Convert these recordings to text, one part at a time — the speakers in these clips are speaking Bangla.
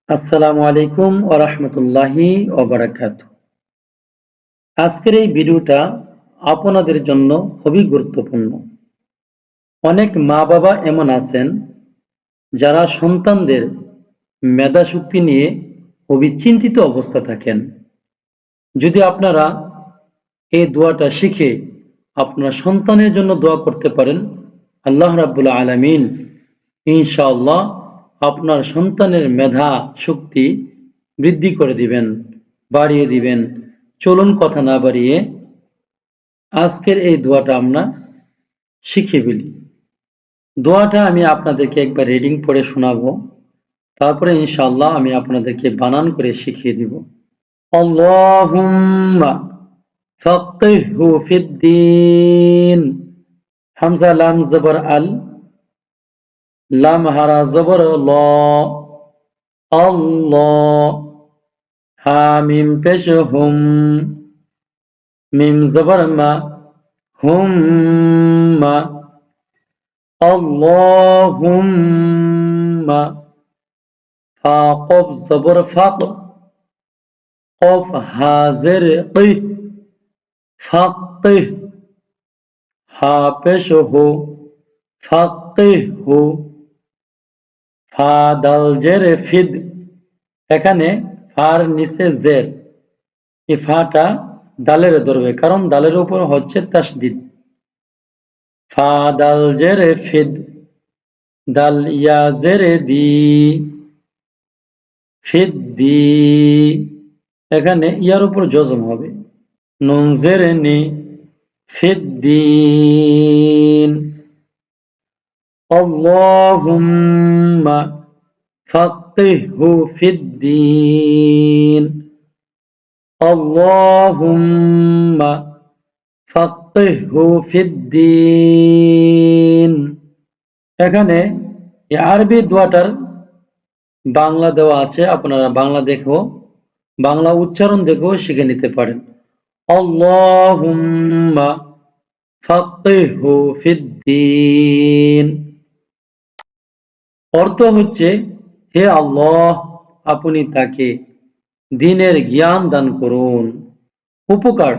আসসালামু আলাইকুম ওয়া রাহমাতুল্লাহি ওয়া বারাকাতুহু। আজকের এই ভিডিওটা আপনাদের জন্য খুবই গুরুত্বপূর্ণ। অনেক মা-বাবা এমন আছেন যারা সন্তানদের মেধাশক্তি নিয়ে খুবই চিন্তিত অবস্থা থাকেন। যদি আপনারা এই দোয়াটা শিখে আপনার সন্তানের জন্য দোয়া করতে পারেন, আল্লাহ রাব্বুল আলামিন ইনশাআল্লাহ আপনার সন্তানের মেধা শক্তি বৃদ্ধি করে দিবেন, বাড়িয়ে দিবেন। চলুন কথা না বাড়িয়ে আজকের এই দোয়াটা আমরা শিখে ফেলি। দোয়াটা আমি আপনাদেরকে একবার রিডিং পড়ে শোনাবো, তারপরে ইনশাআল্লাহ আমি আপনাদেরকে বানান করে শিখিয়ে দিব। আল্লাহুম্মা ফাক্কিহহু ফিদ্দীন। হামজা লাম জবর আল, লাম হারা জবর ল, আল্লাহ। হা মিম পেশ হুম, মিম জবর মা, হুম্মা। আল্লাহুম্মা। ফা কফ জবর ফাক, কফ হা জের কি, ফাক্কিহ। হা পেশ হু, ফাক্কিহহু। ফা দাল জের ফিদ, এখানে ফার নিচে জের, এই ফাটা দালের ধরবে, কারণ দালের উপর হচ্ছে তাসদিদ। ফা দাল জেরে ফিদ, দাল ইয়া জেরে দি, ফিদ্দি। এখানে ইয়ার উপর জজম হবে। নুন জেরে নি, ফিদ্দিন। আল্লাহুম্মা ফাক্কিহহু ফিদ্দিন। আল্লাহুম্মা ফাক্কিহহু ফিদ্দীন। এখানে এই আরবি দোয়াটার বাংলা দেওয়া আছে, আপনারা বাংলা দেখেও, বাংলা উচ্চারণ দেখেও শিখে নিতে পারেন। আল্লাহুম্মা ফাক্কিহহু ফিদ্দীন। অর্থ হচ্ছে, হে আল্লাহ, আপনি তাকে দ্বীনের জ্ঞান দান করুন। উপকার: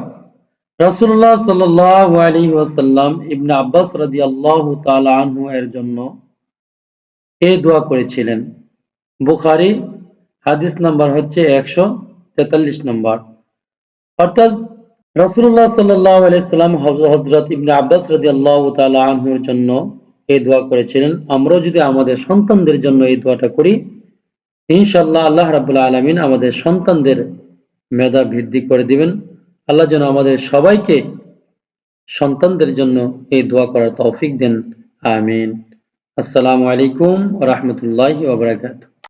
রাসূলুল্লাহ সাল্লাল্লাহু আলাইহি ওয়াসাল্লাম ইবনে আব্বাস রাদিয়াল্লাহু তাআলা আনহু এর জন্য এই দোয়া করেছিলেন। বুখারী হাদিস নাম্বার হচ্ছে 143 নম্বর। অর্থাৎ রাসূলুল্লাহ সাল্লাল্লাহু আলাইহি সাল্লাম হযরত ইবনে আব্বাস রাদিয়াল্লাহু তাআলা আনহুর জন্য এই দোয়া করেছিলেন। আমরাও যদি আমাদের সন্তানদের জন্য এই দোয়াটা করি, ইনশাআল্লাহ আল্লাহ রাব্বুল আলামিন আমাদের সন্তানদের মেধা বৃদ্ধি করে দিবেন। আল্লাহ যেন আমাদের সবাইকে সন্তানদের জন্য এই দোয়া করার তৌফিক দেন। আমিন। আসসালামু আলাইকুম ওয়া রাহমাতুল্লাহি ওয়া বারাকাতুহু।